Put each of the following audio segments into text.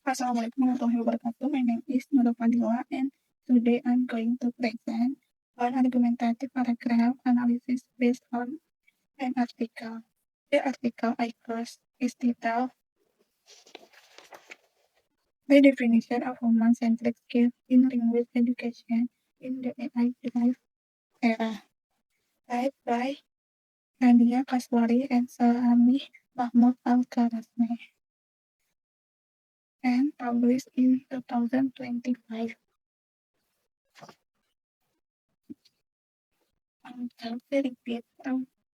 Assalamualaikum warahmatullahi wabarakatuh. My name is Nurul Fadila, and today I'm going to present an argumentative paragraph analysis based on an article. The article I first is titled The Definition of Human-Centric Skills in Language Education in the AI-Driven Era, typed by Nadia Kaswari and Salami Mahmud Al-Kharasmi, and published in 2025. Repeat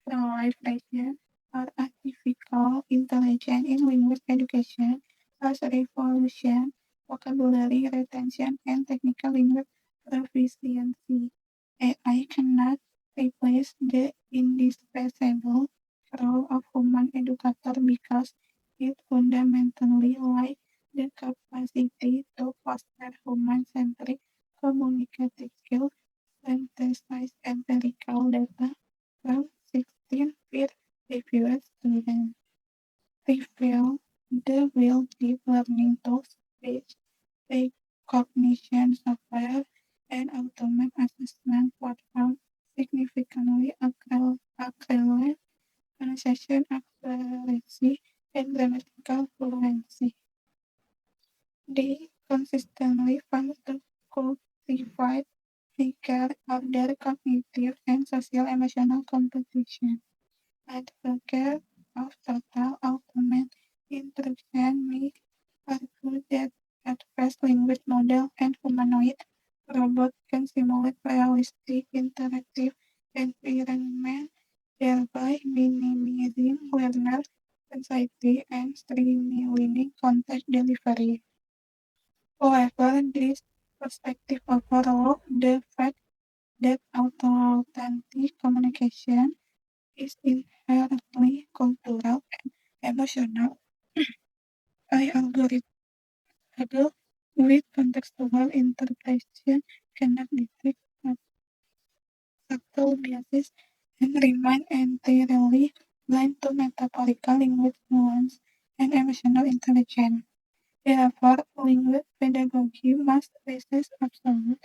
transliteration or artificial intelligence in language education has revolution vocabulary retention and technical language proficiency. AI cannot replace the indispensable role of human educator because it fundamentally lacks the capacity to foster human-centric communicative skills, synthesize empirical data from 16 peer-reviewed students, reveal the will deep learning tools, speech recognition software, and automated assessment platform significantly accelerate pronunciation accuracy and grammatical fluency. They consistently found to cultivate higher order cognitive and social emotional competition. Advocates of total automated instruction may argue that advanced language model and humanoid robots can simulate realistic interactive environment, thereby minimizing learner anxiety and streamlining content delivery. However, this perspective overlooks the fact that authentic communication is inherently cultural and emotional. I algorithm with contextual interpretation cannot detect subtle biases and remain entirely blind to metaphorical language nuance and emotional intelligence. Therefore, language pedagogy must resist absolute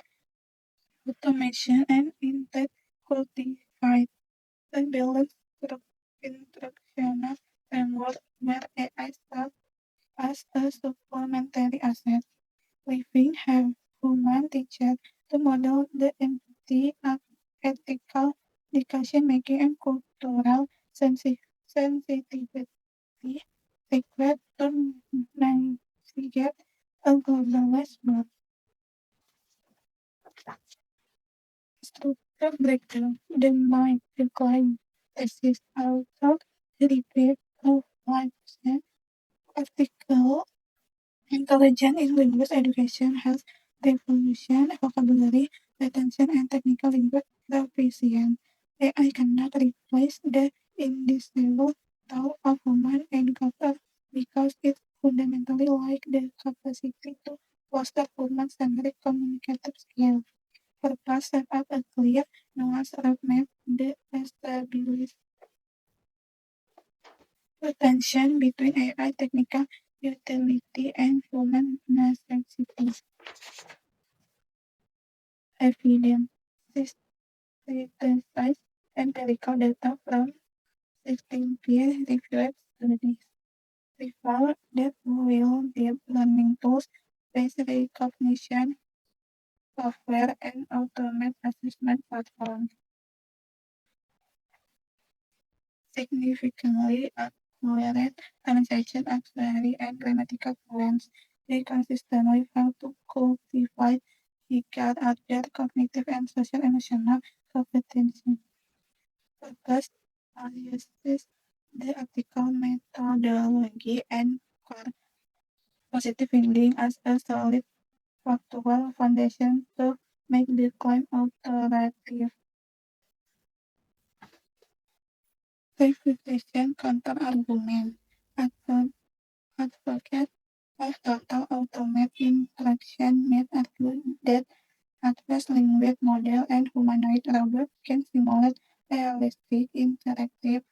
automation and instead cultivate a balanced instructional framework where AI serves as a supplementary asset, leaving human teachers to model the empathy of ethical decision-making and cultural sensitivity required to navigate a globalized world. Structure breakdown. The mind decline thesis also repeat of 1% article intelligent in language education has revolution vocabulary retention and technical language proficiency. AI cannot replace the indivisible role of human educator because it fundamentally lacks the capacity to foster human-centric communicative skills. Purpose set up a clear, nuanced roadmap that establishes the tension between AI technical utility and human necessity. Evidence synthesize empirical data from 16 peer-reviewed studies reveal that will deep learning tools, face recognition software, and automated assessment platforms significantly accelerate pronunciation accuracy and grammatical fluency. They consistently fail to cultivate higher order cognitive and social emotional competency. Purpose analysis the ethical methodology and core positive finding as a solid factual foundation to make the claim authoritative. Refutation counter-argument. Advocate of total automated interaction may argue that advanced language model and humanoid robots can simulate realistic interactive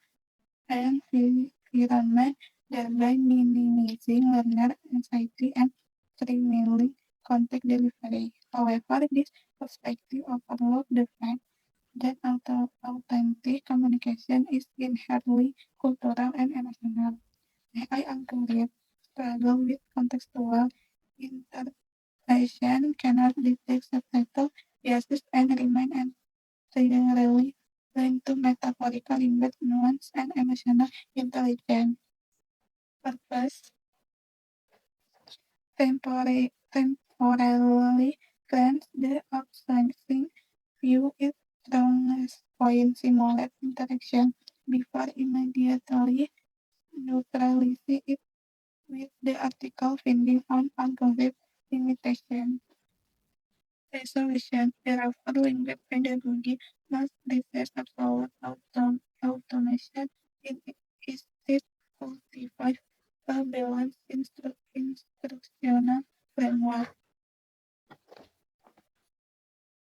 environment, thereby minimizing learner anxiety and streamlining content delivery. However, this perspective overlooks the fact that authentic communication is inherently cultural and emotional. AI algorithms struggle with contextual interpretation, cannot detect subtitle biases, and remain entirely linked to metaphorical language, nuance, and emotional intelligence. Purpose temporarily grants the outsourcing view its strongest point simulate interaction before immediately neutralizing it with the article finding on algorithm limitation. Resolution therefore language pedagogy must resist absolute automation in instead cultivate a balanced instructional framework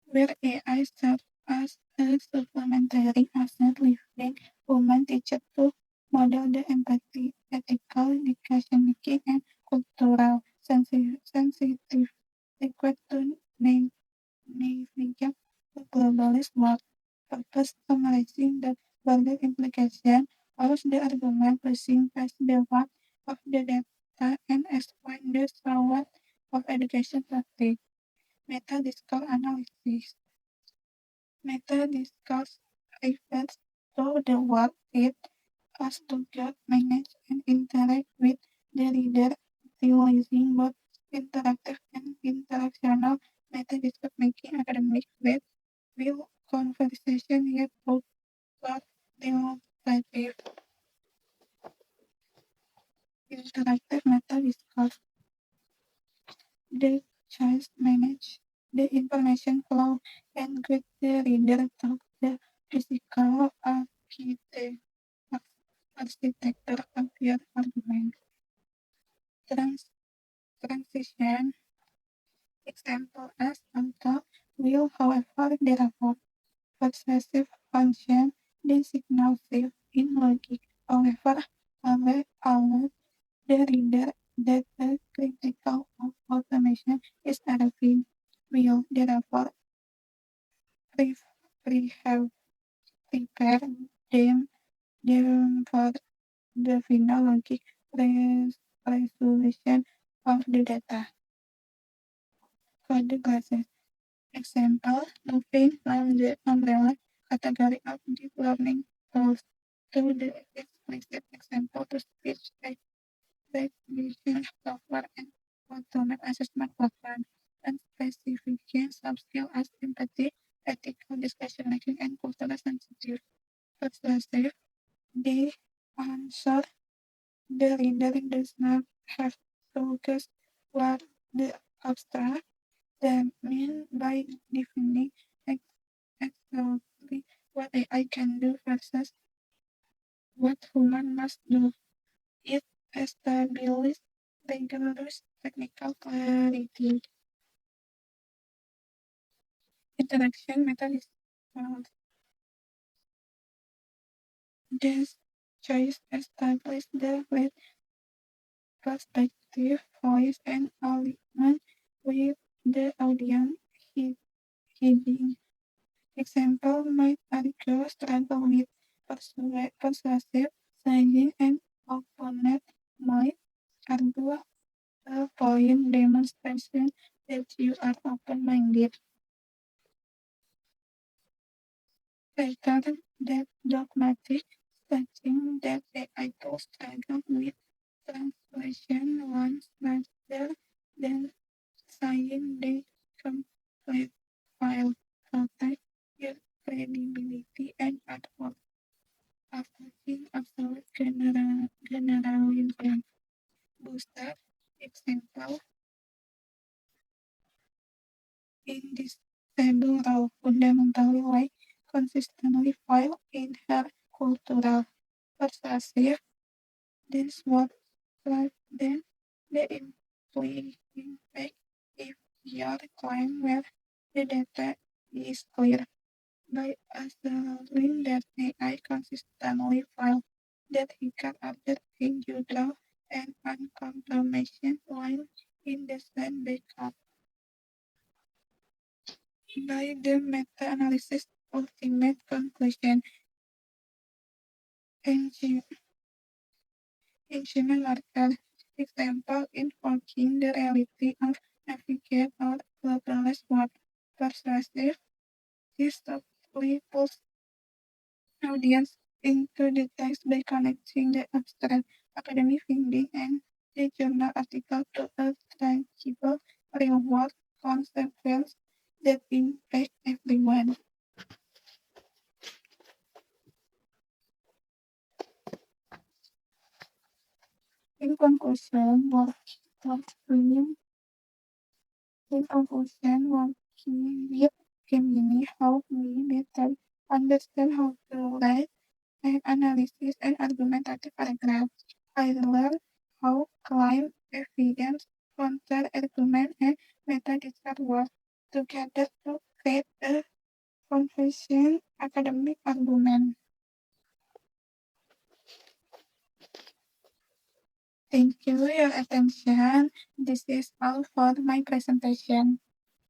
where AI serves as a supplementary asset, leaving human teachers to model the empathy, ethical decision-making, and cultural sensitive required to navigate the globalist world. Purpose summarizing the broader implication of the argument pushing past the work of the data and exploring the power of education practice. Meta-discourse analysis. Meta-discourse refers to the work it has to get, manage, and interact with the reader, utilizing both interactive and interactional meta-discourse making academic with will conversation yet outward demonstrative interactive meta-discourse. The choice manage the information flow and guide the reader through the physical architecture of your argument. Trans- transition example as author will, however, therefore persuasive function the signal safe in logic. However, alert the reader that the critical of automation is arriving will therefore have prepare them for the final logic resolution of the data. For the classes example, moving from the umbrella category of deep learning tools to the explicit example to speech recognition software and automated assessment program, and specification soft skills as empathy, ethical discussion making, and cultural sensitive. Persuasive, the answer the reader does not have to guess what the abstract the mean by defining ex- exactly what AI can do versus what human must do. It establishes rigorous technical clarity. Interaction method is called this choice establishes the right perspective, voice, and alignment with the audience heading. Example might argue struggle with persuasive saying and opponent might argue a point demonstration that you are open-minded. Rather than dogmatic stating that AI tools struggle with translation once rather than saying they complete file protect your credibility and artwork. Avoiding absolute generalism. Booster example in this table role fundamentally like consistently file in her cultural persuasive this what like then the implying impact if your claim where the data is clear by assuming that AI consistently file that he can observe you draw an uncompromising line in the sand backup. By the meta-analysis ultimate conclusion, Angela Merkel example invoking the reality of navigate or globalist world persuasive, this subtly pulls audience into the text by connecting the abstract academic finding and the journal article to a tangible real-world consequence that impact everyone. In conclusion, what we in conclusion, working with Gemini helped me better understand how to write an analysis and argumentative paragraph. I learned how claim, evidence, counter argument, and meta-data work together to create a convincing academic argument. Thank you for your attention. This is all for my presentation.